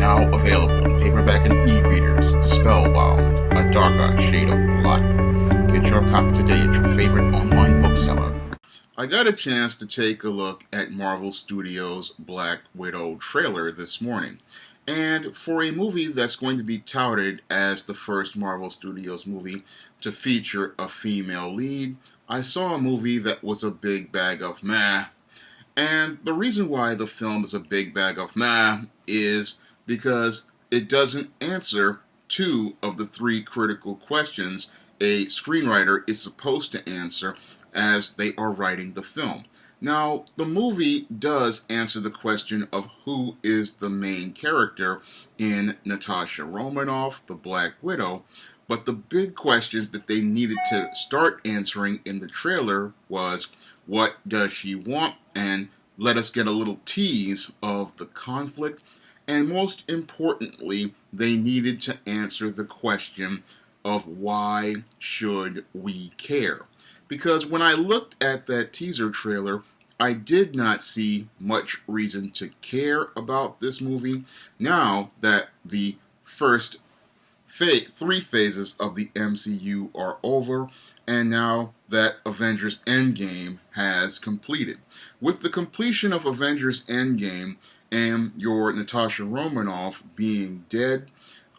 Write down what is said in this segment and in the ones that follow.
Now available in paperback and e-readers. Spellbound, a darker shade of black. Get your copy today at your favorite online bookseller. I got a chance to take a look at Marvel Studios' Black Widow trailer this morning. And for a movie that's going to be touted as the first Marvel Studios movie to feature a female lead, I saw a movie that was a big bag of meh. And the reason why the film is a big bag of meh is because it doesn't answer two of the three critical questions a screenwriter is supposed to answer as they are writing the film. Now, the movie does answer the question of who is the main character in Natasha Romanoff, the Black Widow, but the big questions that they needed to start answering in the trailer was, what does she want? And let us get a little tease of the conflict. And most importantly, they needed to answer the question of why should we care? Because when I looked at that teaser trailer, I did not see much reason to care about this movie now that the first three phases of the MCU are over, and now that Avengers Endgame has completed. With the completion of Avengers Endgame and your Natasha Romanoff being dead,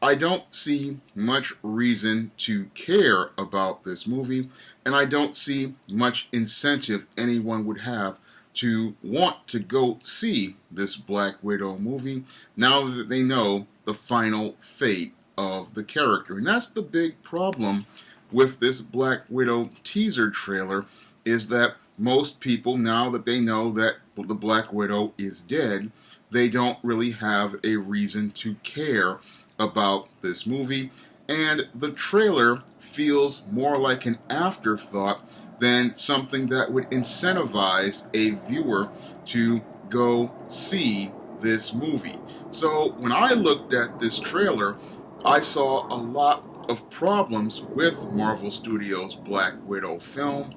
I don't see much reason to care about this movie, and I don't see much incentive anyone would have to want to go see this Black Widow movie now that they know the final fate of the character. And that's the big problem with this Black Widow teaser trailer, is that most people, now that they know that the Black Widow is dead, they don't really have a reason to care about this movie, and the trailer feels more like an afterthought than something that would incentivize a viewer to go see this movie. So when I looked at this trailer, I saw a lot of problems with Marvel Studios' Black Widow film,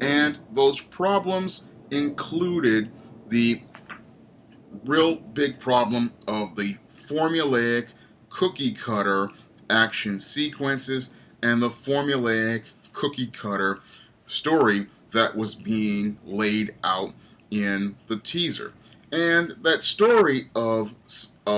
and those problems included the real big problem of the formulaic cookie cutter action sequences and the formulaic cookie cutter story that was being laid out in the teaser. And that story of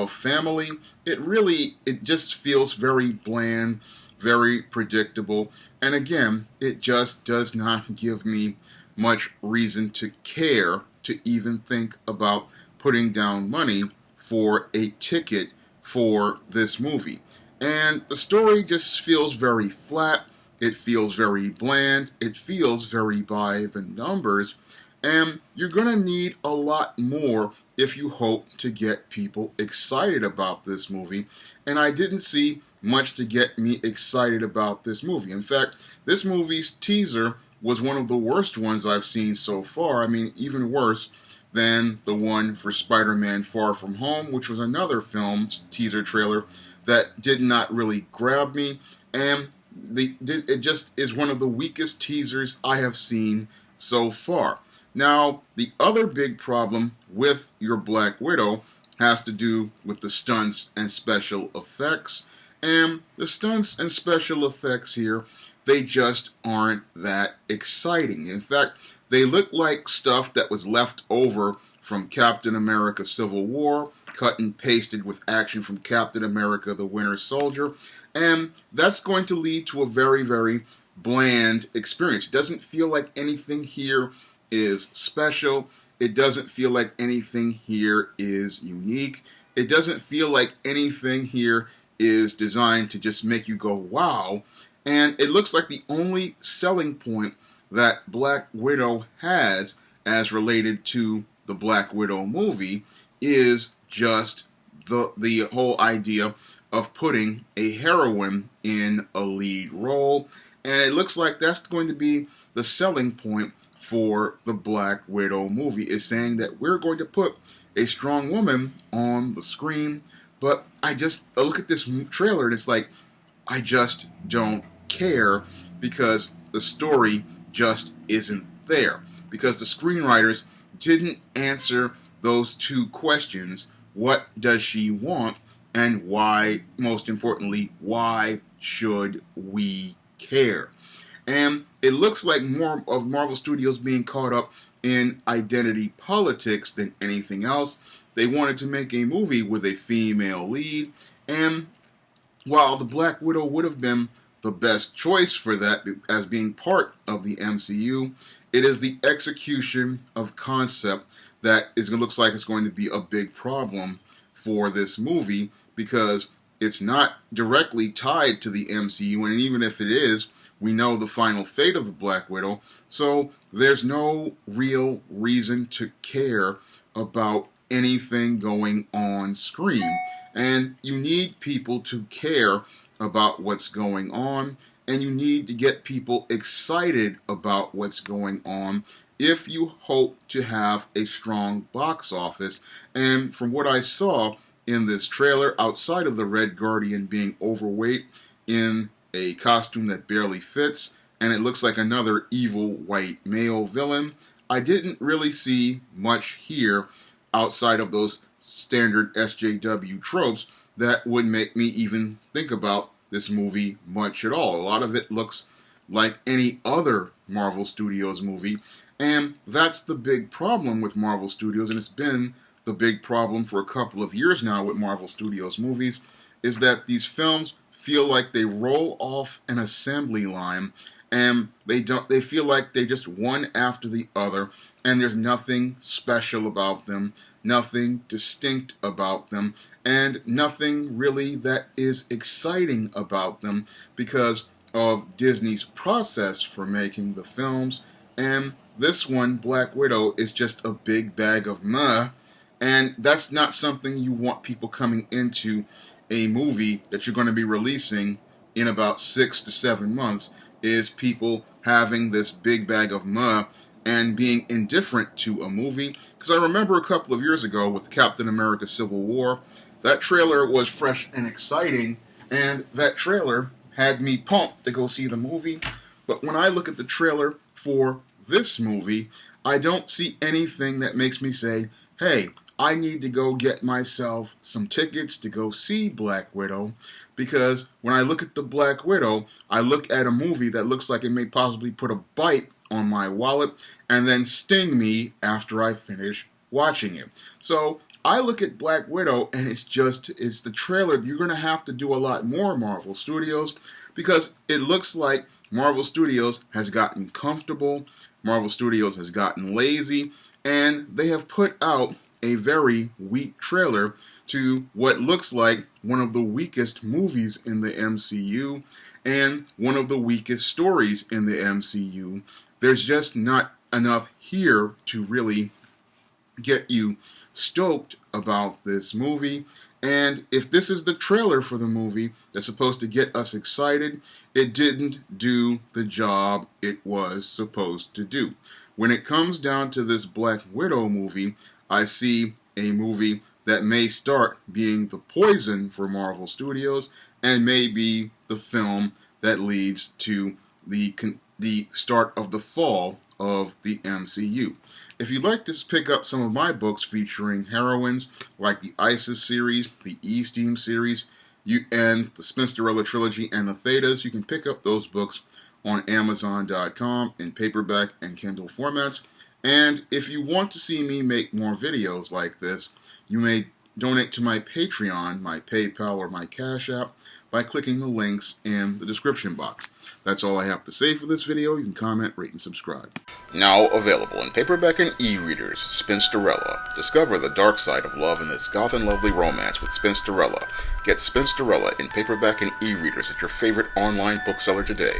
family, it just feels very bland, very predictable, and again, it just does not give me much reason to care to even think about putting down money for a ticket for this movie. And the story just feels very flat, it feels very bland, it feels very by the numbers, and you're going to need a lot more if you hope to get people excited about this movie, and I didn't see much to get me excited about this movie. In fact, this movie's teaser was one of the worst ones I've seen so far. I mean, even worse than the one for Spider-Man Far From Home, which was another film's teaser trailer that did not really grab me, and it just is one of the weakest teasers I have seen so far. Now, the other big problem with your Black Widow has to do with the stunts and special effects, and the stunts and special effects here, they just aren't that exciting. In fact, they look like stuff that was left over from Captain America Civil War, cut and pasted with action from Captain America the Winter Soldier, and that's going to lead to a very, very bland experience. It doesn't feel like anything here is special. It doesn't feel like anything here is unique. It doesn't feel like anything here is designed to just make you go, wow. And it looks like the only selling point that Black Widow has as related to the Black Widow movie is just the whole idea of putting a heroine in a lead role. And it looks like that's going to be the selling point for the Black Widow movie, is saying that we're going to put a strong woman on the screen. But I look at this trailer and it's like, I just don't care, because the story just isn't there, because the screenwriters didn't answer those two questions. What does she want? and why, most importantly, why should we care? And it looks like more of Marvel Studios being caught up in identity politics than anything else. They wanted to make a movie with a female lead, and while the Black Widow would have been the best choice for that as being part of the MCU, it is the execution of concept that looks like it's going to be a big problem for this movie, because it's not directly tied to the MCU, and even if it is, we know the final fate of the Black Widow, so there's no real reason to care about anything going on screen. And you need people to care about what's going on, and you need to get people excited about what's going on if you hope to have a strong box office. And from what I saw in this trailer, outside of the Red Guardian being overweight in a costume that barely fits, and it looks like another evil white male villain, I didn't really see much here outside of those standard SJW tropes that would make me even think about this movie much at all. A lot of it looks like any other Marvel Studios movie, and that's the big problem with Marvel Studios, and it's been the big problem for a couple of years now with Marvel Studios movies, is that these films feel like they roll off an assembly line, and they feel like they just one after the other, and there's nothing special about them, nothing distinct about them, and nothing really that is exciting about them because of Disney's process for making the films. And this one, Black Widow, is just a big bag of meh, and that's not something you want people coming into a movie that you're going to be releasing in about 6 to 7 months, is people having this big bag of meh and being indifferent to a movie. Because I remember a couple of years ago with Captain America Civil War, that trailer was fresh and exciting, and that trailer had me pumped to go see the movie. But when I look at the trailer for this movie, I don't see anything that makes me say, hey, I need to go get myself some tickets to go see Black Widow, because when I look at the Black Widow, I look at a movie that looks like it may possibly put a bite on my wallet and then sting me after I finish watching it. So I look at Black Widow and it's the trailer. You're going to have to do a lot more, Marvel Studios, because it looks like Marvel Studios has gotten comfortable, Marvel Studios has gotten lazy, and they have put out a very weak trailer to what looks like one of the weakest movies in the MCU and one of the weakest stories in the MCU. There's just not enough here to really get you stoked about this movie. And if this is the trailer for the movie that's supposed to get us excited, it didn't do the job it was supposed to do. When it comes down to this Black Widow movie, I see a movie that may start being the poison for Marvel Studios and may be the film that leads to the start of the fall of the MCU. If you'd like to pick up some of my books featuring heroines like the Isis series, the E-Steam series, and the Spinsterella trilogy and the Thetas, you can pick up those books on Amazon.com in paperback and Kindle formats. And if you want to see me make more videos like this, you may donate to my Patreon, my PayPal, or my Cash App by clicking the links in the description box. That's all I have to say for this video. You can comment, rate, and subscribe. Now available in paperback and e-readers, Spinsterella. Discover the dark side of love in this goth and lovely romance with Spinsterella. Get Spinsterella in paperback and e-readers at your favorite online bookseller today.